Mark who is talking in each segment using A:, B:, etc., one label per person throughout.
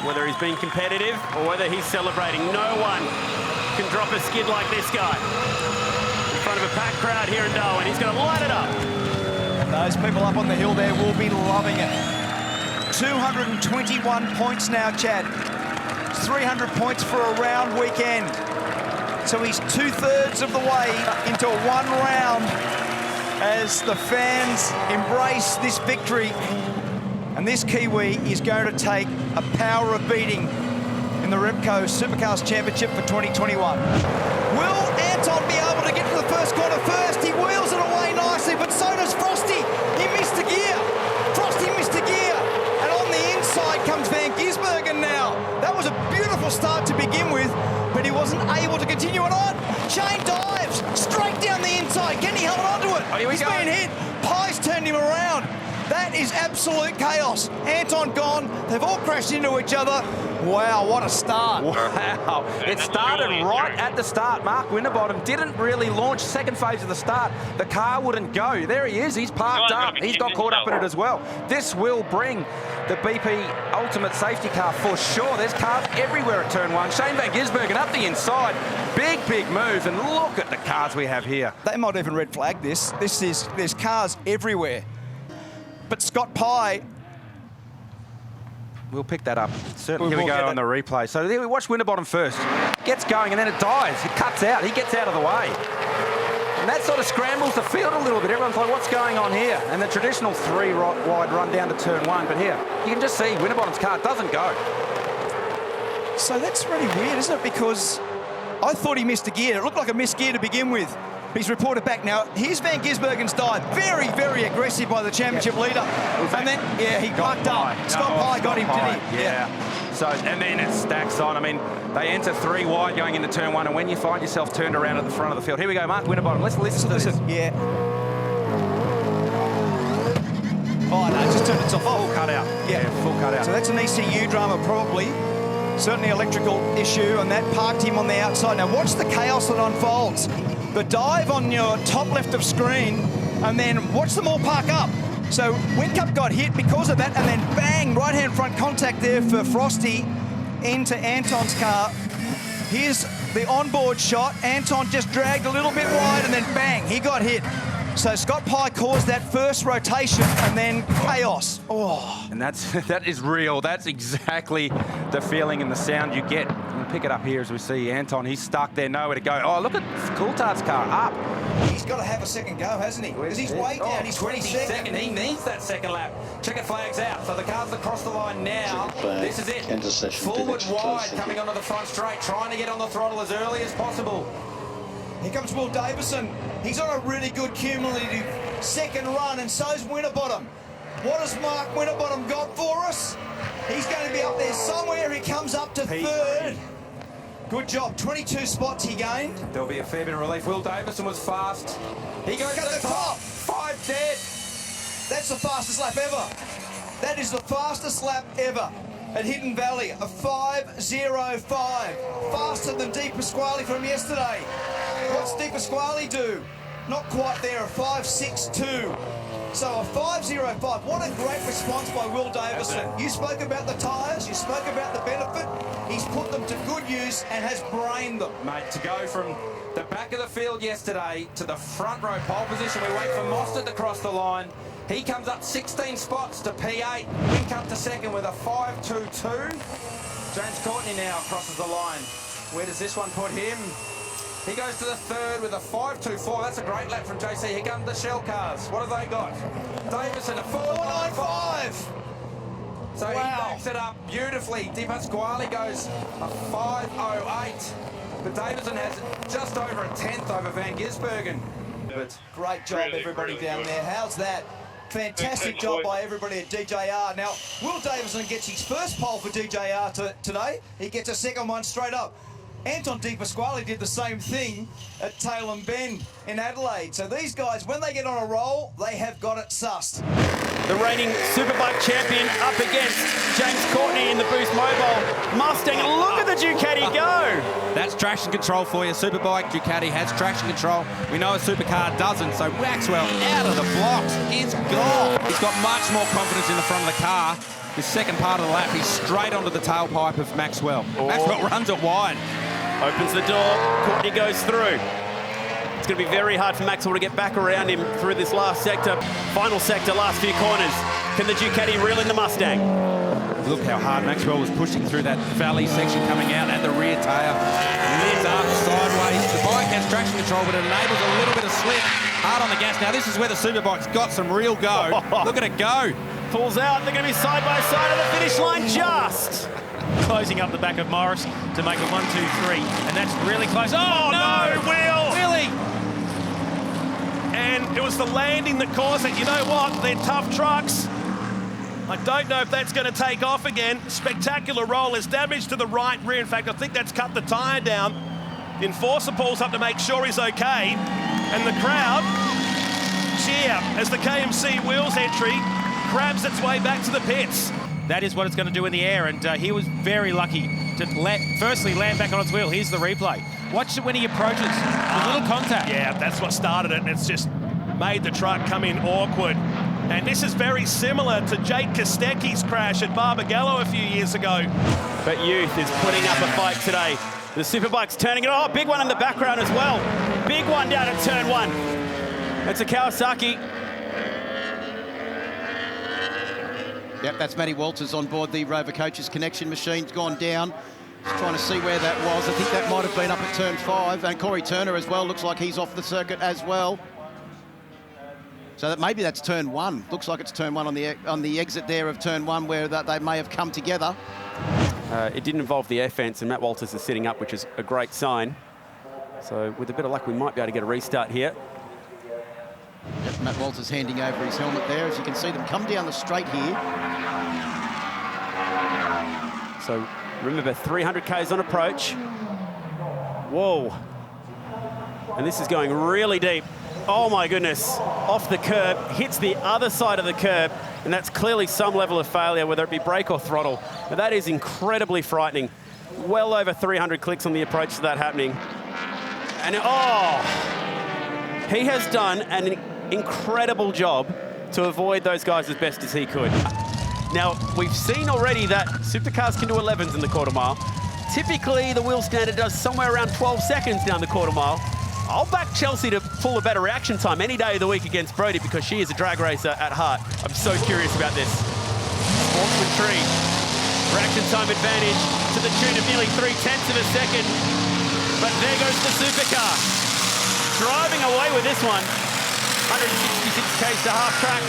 A: whether he's being competitive or whether he's celebrating. No one can drop a skid like this guy. In front of a packed crowd here in Darwin, he's going to light it up.
B: And those people up on the hill there will be loving it. 221 points now, Chad. 300 points for a round weekend. So he's 2/3 of the way into one round as the fans embrace this victory. And this Kiwi is going to take a power of beating in the Repco Supercars Championship for 2021. Will Anton be able to get to the first corner first? He wheels it away nicely, but so does Frosty. He missed a gear. Frosty missed a gear. And on the inside comes Van Gisbergen now. That was a beautiful start to begin with, but he wasn't able to continue it on. Shane dives straight down the inside. Kenny held on to it. He's been hit. Pye's turned him around. That is absolute chaos. Anton gone. They've all crashed into each other. Wow, what a start.
C: Wow. It started right at the start. Mark Winterbottom didn't really launch second phase of the start. The car wouldn't go. There he is. He's parked up. He's got caught up in it as well. This will bring the BP Ultimate Safety Car for sure. There's cars everywhere at turn one. Shane Van Gisbergen up the inside. Big, big move. And look at the cars we have here.
B: They might even red flag this. There's cars everywhere. But Scott Pye...
C: We'll pick that up. Certainly, here we go on the replay. So there we watch Winterbottom first. Gets going and then it dies. It cuts out. He gets out of the way. And that sort of scrambles the field a little bit. Everyone's like, what's going on here? And the traditional three-wide run down to turn one. But here, you can just see Winterbottom's car doesn't go.
B: So that's really weird, isn't it? Because I thought he missed a gear. It looked like a missed gear to begin with. He's reported back now. Here's Van Gisbergen's dive. Very, very aggressive by the championship leader. And then, yeah, he bucked up. Scott Pye got him, didn't he?
C: Yeah. So, and then it stacks on. I mean, they enter three wide going into turn one, and when you find yourself turned around at the front of the field. Here we go, Mark Winterbottom. Let's listen to this.
B: Yeah. Oh, no, it just turned itself off.
C: Full cut out.
B: Yeah,
C: full cut out.
B: So that's an ECU drama, probably. Certainly electrical issue, and that parked him on the outside. Now, watch the chaos that unfolds. The dive on your top left of screen, and then watch them all park up. So Whincup got hit because of that, and then bang, right-hand front contact there for Frosty into Anton's car. Here's the onboard shot. Anton just dragged a little bit wide, and then bang, he got hit. So Scott Pye caused that first rotation, and then chaos. Oh.
C: And that is real. That's exactly the feeling and the sound you get. We'll pick it up here as we see Anton. He's stuck there, nowhere to go. Oh, look at Coulthard's car up.
B: He's got to have a second go, hasn't he? Because he's way down. He's 22nd.
C: He needs that second lap. Checker flags out. So the car's across the line now. This is it. Forward wide, coming onto the front straight, trying to get on the throttle as early as possible.
B: Here comes Will Davison. He's on a really good cumulative second run, and so's Winterbottom. What has Mark Winterbottom got for us? He's going to be up there somewhere. He comes up to third. Good job. 22 spots he gained.
C: There'll be a fair bit of relief. Will Davison was fast. He goes to the top. 5 dead.
B: That's the fastest lap ever. That is the fastest lap ever at Hidden Valley. A 5:05. Faster than Di Pasquale from yesterday. What's Di Pasquale do? Not quite there, a 5:62. So a 5:05. What a great response by Will Davison. You spoke about the tyres, you spoke about the benefit. He's put them to good use and has brained them.
C: Mate, to go from the back of the field yesterday to the front row pole position, we wait for Mostert to cross the line. He comes up 16 spots to P8. He comes to second with a 5:22. James Courtney now crosses the line. Where does this one put him? He goes to the third with a 5:24. That's a great lap from JC. Here come the Shell cars. What have they got? Davison, a 4:95. So he backs it up beautifully. Di Pasquale goes a 5:08. But Davison has just over a tenth over Van Gisbergen.
B: But great job, everybody down there. How's that? Fantastic job by everybody at DJR. Now, Will Davison gets his first pole for DJR today. He gets a second one straight up. Anton Di Pasquale did the same thing at Tailem Bend in Adelaide. So these guys, when they get on a roll, they have got it sussed.
A: The reigning Superbike champion up against James Courtney in the Boost Mobile Mustang. And look at the Ducati go!
C: That's traction control for you. Superbike Ducati has traction control. We know a supercar doesn't, so Maxwell out of the blocks is gone. He's got much more confidence in the front of the car. the second part of the lap, he's straight onto the tailpipe of Maxwell. Maxwell runs it wide.
A: Opens the door, Courtney goes through. It's going to be very hard for Maxwell to get back around him through this last sector. Final sector, last few corners. Can the Ducati reel in the Mustang?
C: Look how hard Maxwell was pushing through that valley section coming out, and the rear tyre lids up sideways. The bike has traction control, but it enables a little bit of slip. Hard on the gas. Now, this is where the Superbike's got some real go. Look at it go.
A: Pulls out. They're going to be side by side at the finish line just.
D: Closing up the back of Morris to make it 1, 2, 3. And that's really close. Oh, no, Will!
C: Really?
D: And it was the landing that caused it. You know what? They're tough trucks. I don't know if that's going to take off again. Spectacular roll. There's damage to the right rear. In fact, I think that's cut the tyre down. The enforcer pulls up to make sure he's okay. And the crowd cheer as the KMC wheels entry grabs its way back to the pits. That is what it's going to do in the air, and he was very lucky to firstly land back on its wheel. Here's the replay. Watch it when he approaches. A little contact. Yeah, that's what started it, and it's just made the truck come in awkward. And this is very similar to Jake Kostecki's crash at Barbagallo a few years ago.
A: But Youth is putting up a fight today. The Superbike's turning it. Oh, big one in the background as well. Big one down at turn 1. It's a Kawasaki.
E: Yep, that's Matty Walters on board the Rover Coaches connection machine's gone down. Just trying to see where that was. I think that might have been up at turn 5. And Corey Turner as well. Looks like he's off the circuit as well. So that maybe that's turn 1. Looks like it's turn 1 on the exit there of turn 1 where they may have come together.
A: It didn't involve the air fence, and Matt Walters is sitting up, which is a great sign. So with a bit of luck, we might be able to get a restart here.
E: Yep, Matt Walters handing over his helmet there. As you can see them come down the straight here.
A: So remember, 300 Ks on approach. Whoa. And this is going really deep. Oh my goodness, off the curb, hits the other side of the curb, and that's clearly some level of failure, whether it be brake or throttle. But that is incredibly frightening. Well over 300 clicks on the approach to that happening. And he has done an incredible job to avoid those guys as best as he could. Now, we've seen already that supercars can do 11s in the quarter mile. Typically, the wheel standard does somewhere around 12 seconds down the quarter mile. I'll back Chelsea to pull a better reaction time any day of the week against Brodie because she is a drag racer at heart. I'm so curious about this. Sportsman tree. Reaction time advantage to the tune of nearly 0.3 of a second. But there goes the supercar. Driving away with this one. 166 Ks to half track.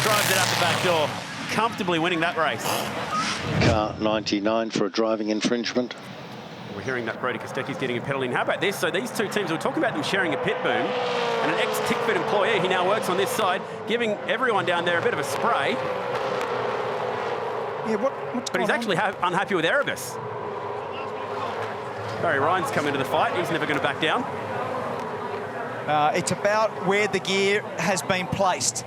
A: Drives it out the back door. Comfortably winning that race.
F: Car 99 for a driving infringement.
A: We're hearing that Brodie Kostecki's getting a penalty. And how about this? So these two teams, we're talking about them sharing a pit boom, and an ex-Tickford employee, he now works on this side, giving everyone down there a bit of a spray.
B: Yeah, what's
A: but he's actually unhappy with Erebus. Barry Ryan's come into the fight. He's never going to back down.
B: It's about where the gear has been placed.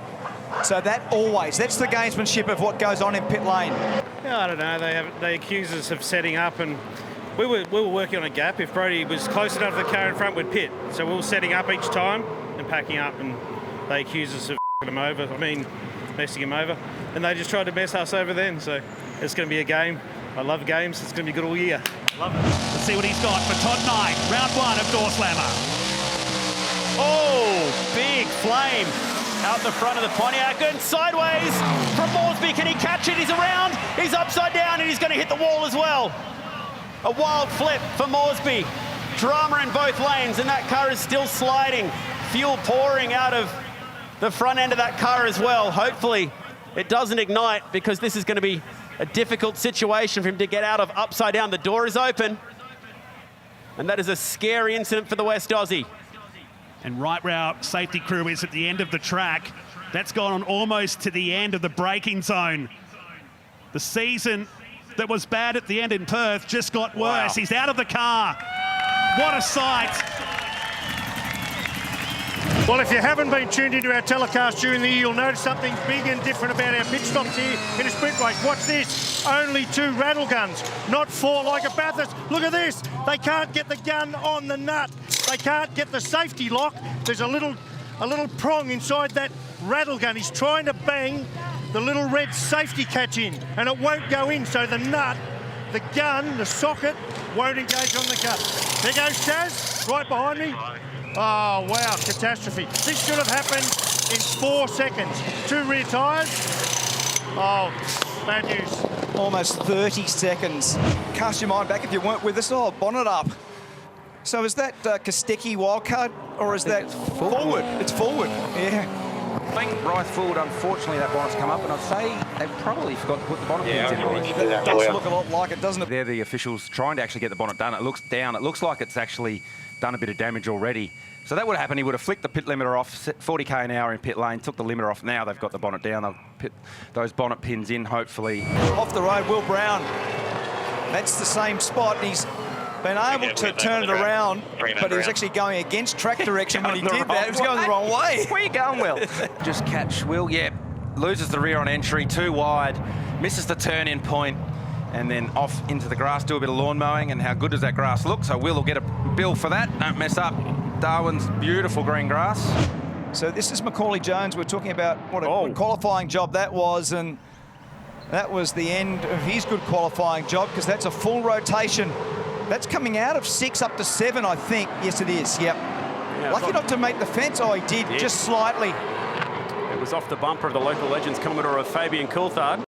B: So that's the gamesmanship of what goes on in pit lane.
G: Yeah, I don't know. They accuse us of setting up, and we were working on a gap. If Brodie was close enough to the car in front, we'd pit. So we were setting up each time and packing up, and they accused us of messing him over. And they just tried to mess us over then. So it's going to be a game. I love games. It's going to be good all year.
D: Love it. Let's see what he's got for Todd Knight. Round 1 of Door Slammer.
A: Oh, big flame out the front of the Pontiac and sideways from Moresby. Can he catch it? He's around. He's upside down, and he's going to hit the wall as well. A wild flip for Moresby. Drama in both lanes, and that car is still sliding. Fuel pouring out of the front end of that car as well. Hopefully it doesn't ignite, because this is going to be a difficult situation for him to get out of upside down. The door is open, and that is a scary incident for the West Aussie.
D: And right route safety crew is at the end of the track. That's gone on almost to the end of the braking zone. The season that was bad at the end in Perth just got worse. Wow. He's out of the car. What a sight.
G: Well, if you haven't been tuned into our telecast during the year, you'll notice something big and different about our pit stops here in a sprint race. Watch this. Only 2 rattle guns, not 4 like a Bathurst. Look at this. They can't get the gun on the nut. They can't get the safety lock. There's a little prong inside that rattle gun. He's trying to bang
H: the little red safety catch in, and it won't go in, so the nut, the gun, the socket, won't engage on the gut. There goes Chaz, right behind me. Oh, wow, catastrophe. This should have happened in 4 seconds. 2 rear tyres. Oh, bad news.
B: Almost 30 seconds. Cast your mind back if you weren't with us. Oh, bonnet up. So is that Kostecki wildcard, or is that forward? It's forward, yeah.
C: I think right forward, unfortunately, that bonnet's come up, and I'd say they've probably forgot to put the bonnet pins in.
B: It does look a lot like it, doesn't it?
C: They're the officials trying to actually get the bonnet done. It looks down. It looks like it's actually done a bit of damage already. So that would happen. He would have flicked the pit limiter off, 40k an hour in pit lane, took the limiter off. Now they've got the bonnet down. They'll put those bonnet pins in, hopefully.
B: Off the road, Will Brown. That's the same spot. He's been able to turn it around, but he was actually going against track direction when he did that. He was going the wrong way.
C: Where are you going, Will? Just catch Will, yeah. Loses the rear on entry, too wide, misses the turn-in point, and then off into the grass, do a bit of lawn mowing, and how good does that grass look? So Will will get a bill for that. Don't mess up Darwin's beautiful green grass.
B: So this is Macaulay Jones. We're talking about what a qualifying job that was, and that was the end of his good qualifying job, because that's a full rotation. That's coming out of 6 up to 7, I think. Yes, it is. Yep. Yeah, lucky not to make the fence. Oh, he did, just slightly.
A: It was off the bumper of the local legends Commodore of Fabian Coulthard.